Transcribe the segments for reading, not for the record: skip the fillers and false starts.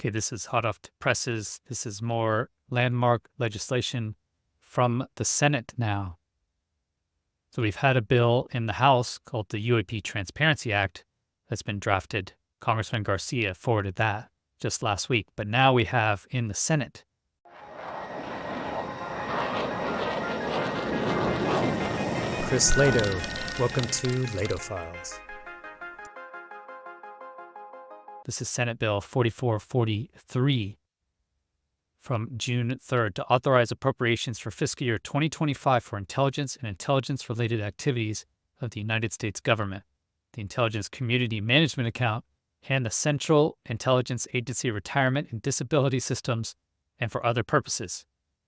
Okay, this is hot off the presses. This is more landmark legislation from the Senate now. So we've had a bill in the House called the UAP Transparency Act that's been drafted. Congressman Garcia forwarded that just last week. But now we have in the Senate Chris Lehto. Welcome to LehtoFiles. This is Senate Bill 4443 from June 3rd to authorize appropriations for fiscal year 2025 for intelligence and intelligence-related activities of the United States government, the Intelligence Community Management Account, and the Central Intelligence Agency Retirement and Disability Systems, and for other purposes.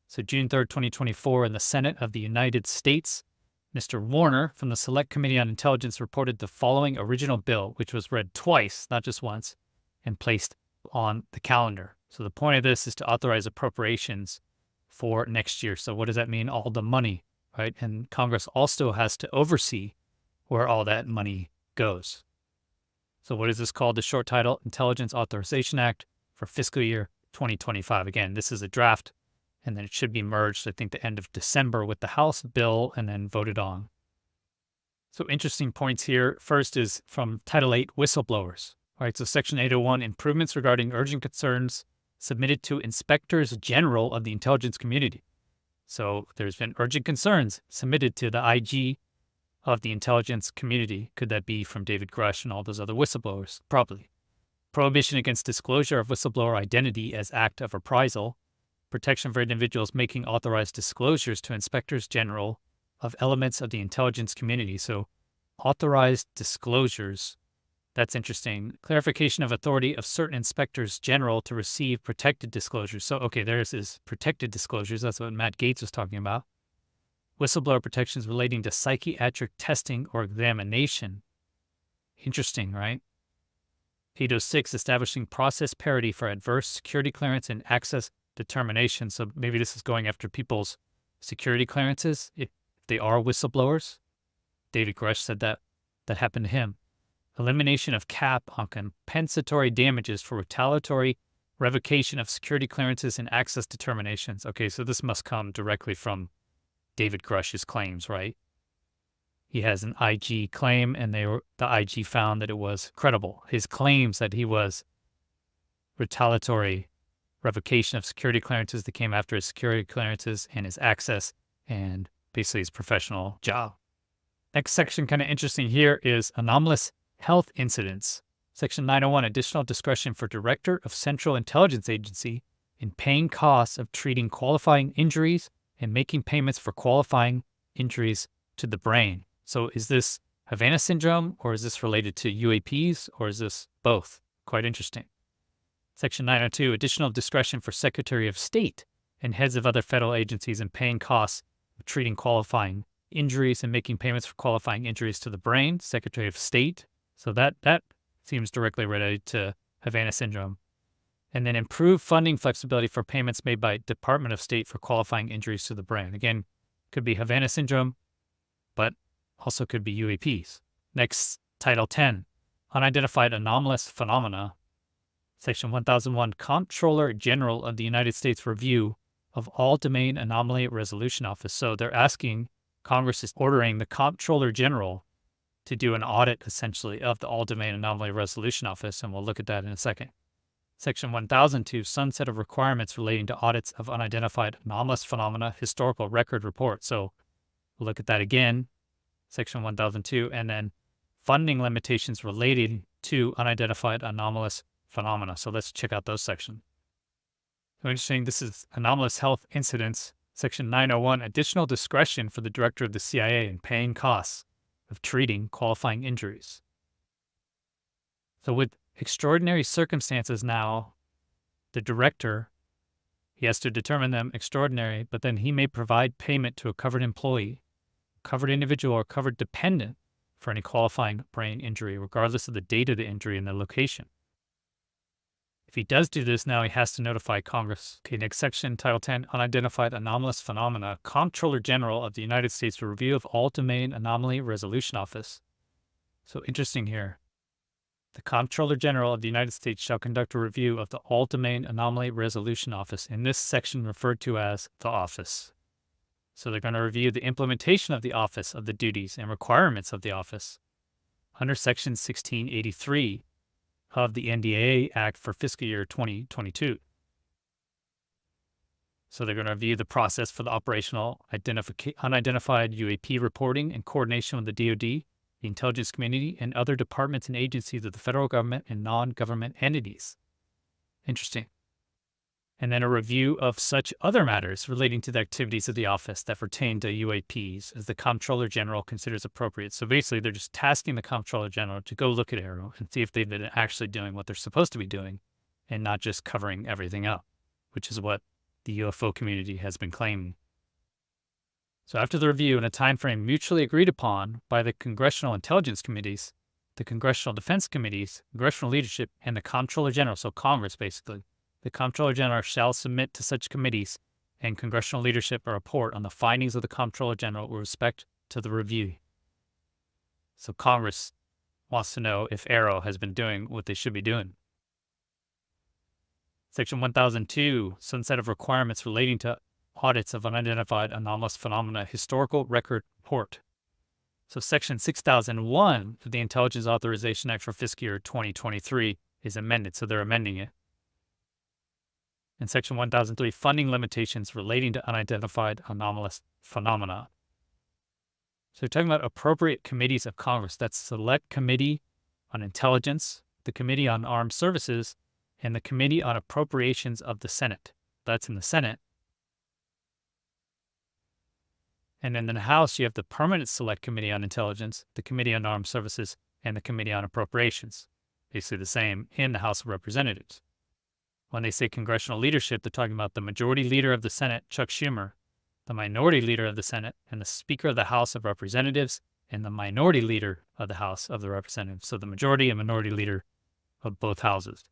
So June 3rd, 2024, in the Senate of the United States, Mr. Warner from the Select Committee on Intelligence reported the following original bill, which was read twice, not just once, and placed on the calendar. So the point of this is to authorize appropriations for next year. So what does that mean? All the money, right? And Congress also has to oversee where all that money goes. So what is this called? The short title, Intelligence Authorization Act for fiscal year 2025. Again, this is a draft, and then it should be merged, I think, the end of December with the House bill and then voted on. So interesting points here. First is from Title 8, Whistleblowers. All right, so Section 801, improvements regarding urgent concerns submitted to inspectors general of the intelligence community. So there's been urgent concerns submitted to the IG of the intelligence community. Could that be from David Grusch and all those other whistleblowers? Probably. Prohibition against disclosure of whistleblower identity as act of reprisal. Protection for individuals making authorized disclosures to inspectors general of elements of the intelligence community. So authorized disclosures. That's interesting. Clarification of authority of certain inspectors general to receive protected disclosures. So, okay, there's his protected disclosures. That's what Matt Gaetz was talking about. Whistleblower protections relating to psychiatric testing or examination. Interesting, right? 806, establishing process parity for adverse security clearance and access determination. So maybe this is going after people's security clearances if they are whistleblowers. David Grusch said that happened to him. Elimination of cap on compensatory damages for retaliatory revocation of security clearances and access determinations. Okay, so this must come directly from David Grusch's claims, right? He has an IG claim, and the IG found that it was credible. His claims that he was retaliatory revocation of security clearances that came after his security clearances and his access and basically his professional job. Next section, kind of interesting here, is anomalous health incidents. Section 901, additional discretion for Director of Central Intelligence Agency in paying costs of treating qualifying injuries and making payments for qualifying injuries to the brain. So is this Havana syndrome, or is this related to UAPs, or is this both? Quite interesting. Section 902, additional discretion for Secretary of State and heads of other federal agencies in paying costs of treating qualifying injuries and making payments for qualifying injuries to the brain. Secretary of State. So that seems directly related to Havana syndrome. And then improve funding flexibility for payments made by Department of State for qualifying injuries to the brain. Again, could be Havana syndrome, but also could be UAPs. Next, Title 10, Unidentified Anomalous Phenomena. Section 1001, Comptroller General of the United States review of all domain anomaly resolution office. So they're asking, Congress is ordering the Comptroller General to do an audit, essentially, of the All-Domain Anomaly Resolution Office, and we'll look at that in a second. Section 1002, sunset of requirements relating to audits of unidentified anomalous phenomena, historical record report. So we'll look at that again, Section 1002, and then funding limitations relating to unidentified anomalous phenomena. So let's check out those sections. So interesting, this is anomalous health incidents. Section 901, additional discretion for the Director of the CIA in paying costs of treating qualifying injuries. So with extraordinary circumstances now, the director, he has to determine them extraordinary, but then he may provide payment to a covered employee, covered individual, or covered dependent for any qualifying brain injury, regardless of the date of the injury and the location. If he does do this now, he has to notify Congress. Okay, next section, Title 10, Unidentified Anomalous Phenomena. Comptroller General of the United States for review of all domain anomaly resolution office. So interesting here. The Comptroller General of the United States shall conduct a review of the All-Domain Anomaly Resolution Office, in this section referred to as the Office. So they're going to review the implementation of the office, of the duties and requirements of the office under Section 1683 of the NDAA Act for fiscal year 2022. So they're going to review the process for the operational unidentified UAP reporting in coordination with the DoD, the intelligence community, and other departments and agencies of the federal government and non-government entities. Interesting. And then a review of such other matters relating to the activities of the office that pertain to UAPs as the Comptroller General considers appropriate. So basically, they're just tasking the Comptroller General to go look at AARO and see if they've been actually doing what they're supposed to be doing and not just covering everything up, which is what the UFO community has been claiming. So after the review in a time frame mutually agreed upon by the Congressional Intelligence Committees, the Congressional Defense Committees, Congressional Leadership, and the Comptroller General, so Congress basically, the Comptroller General shall submit to such committees and congressional leadership a report on the findings of the Comptroller General with respect to the review. So Congress wants to know if AARO has been doing what they should be doing. Section 1002, sunset of requirements relating to audits of unidentified anomalous phenomena, historical record report. So Section 6001 of the Intelligence Authorization Act for fiscal year 2023 is amended, so they're amending it. And Section 1003, funding limitations relating to unidentified anomalous phenomena. So we're talking about appropriate committees of Congress. That's Select Committee on Intelligence, the Committee on Armed Services, and the Committee on Appropriations of the Senate. That's in the Senate. And then in the House, you have the Permanent Select Committee on Intelligence, the Committee on Armed Services, and the Committee on Appropriations. Basically the same in the House of Representatives. When they say congressional leadership, they're talking about the Majority Leader of the Senate, Chuck Schumer, the Minority Leader of the Senate, and the Speaker of the House of Representatives, and the Minority Leader of the House of the Representatives. So the Majority and Minority Leader of both houses.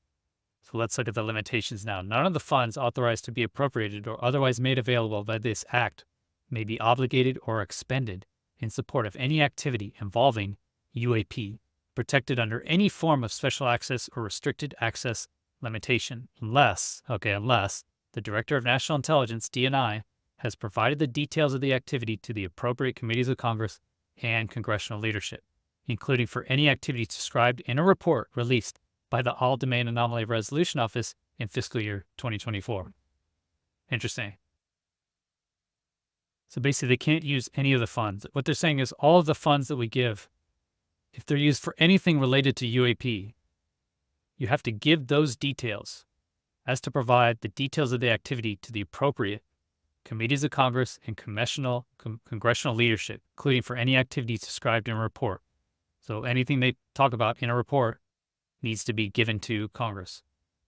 So let's look at the limitations now. None of the funds authorized to be appropriated or otherwise made available by this Act may be obligated or expended in support of any activity involving UAP, protected under any form of special access or restricted access limitation, unless the Director of National Intelligence, DNI, has provided the details of the activity to the appropriate committees of Congress and congressional leadership, including for any activities described in a report released by the All-Domain Anomaly Resolution Office in fiscal year 2024. Interesting. So basically, they can't use any of the funds. What they're saying is all of the funds that we give, if they're used for anything related to UAP, you have to give those details as to provide the details of the activity to the appropriate committees of Congress and congressional leadership, including for any activities described in a report. So anything they talk about in a report needs to be given to Congress.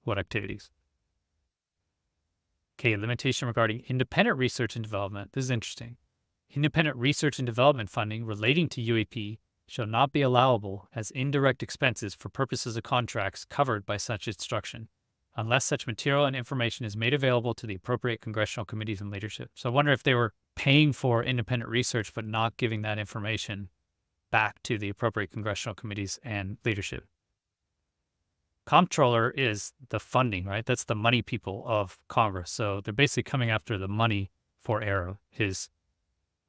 What activities? Okay, limitation regarding independent research and development. This is interesting. Independent research and development funding relating to UAP shall not be allowable as indirect expenses for purposes of contracts covered by such instruction, unless such material and information is made available to the appropriate congressional committees and leadership. So I wonder if they were paying for independent research but not giving that information back to the appropriate congressional committees and leadership. Comptroller is the funding, right? That's the money people of Congress. So they're basically coming after the money for AARO.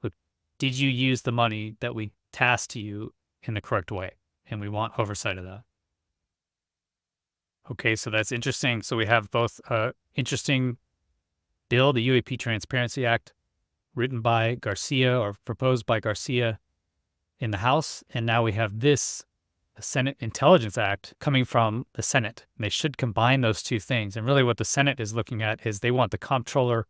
Look, did you use the money that we tasked to you in the correct way? And we want oversight of that. Okay, so that's interesting. So we have both interesting bill, the UAP Transparency Act, written by Garcia or proposed by Garcia in the House. And now we have this Senate Intelligence Act coming from the Senate. And they should combine those two things. And really what the Senate is looking at is they want the Comptroller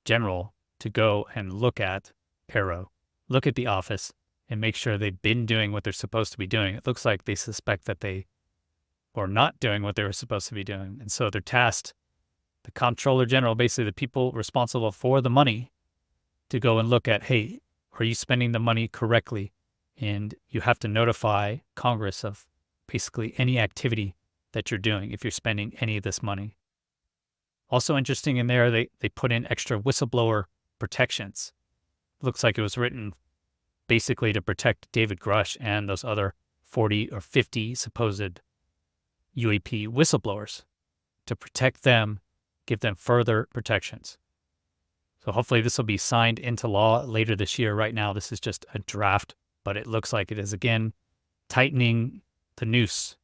General to go and look at AARO, look at the office, and make sure they've been doing what they're supposed to be doing. It looks like they suspect that they were not doing what they were supposed to be doing. And so they're tasked, the Comptroller General, basically the people responsible for the money, to go and look at, hey, are you spending the money correctly? And you have to notify Congress of basically any activity that you're doing if you're spending any of this money. Also interesting in there, they put in extra whistleblower protections. Looks like it was written basically to protect David Grusch and those other 40 or 50 supposed UAP whistleblowers to protect them, give them further protections. So hopefully this will be signed into law later this year. Right now, this is just a draft, but it looks like it is, again, tightening the noose.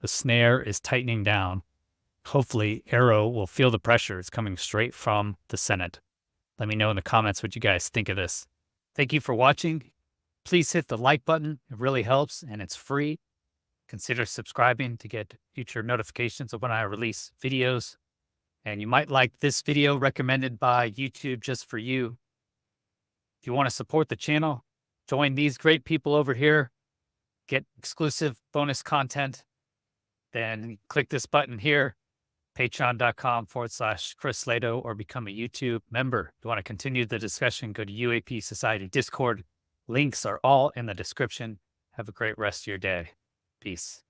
The snare is tightening down. Hopefully, AARO will feel the pressure. It's coming straight from the Senate. Let me know in the comments what you guys think of this. Thank you for watching. Please hit the like button. It really helps, and it's free. Consider subscribing to get future notifications of when I release videos. And you might like this video recommended by YouTube just for you. If you want to support the channel, join these great people over here, get exclusive bonus content, then click this button here, patreon.com/chrislehto, or become a YouTube member. If you want to continue the discussion, go to UAPSociety Discord. Links are all in the description. Have a great rest of your day. Peace.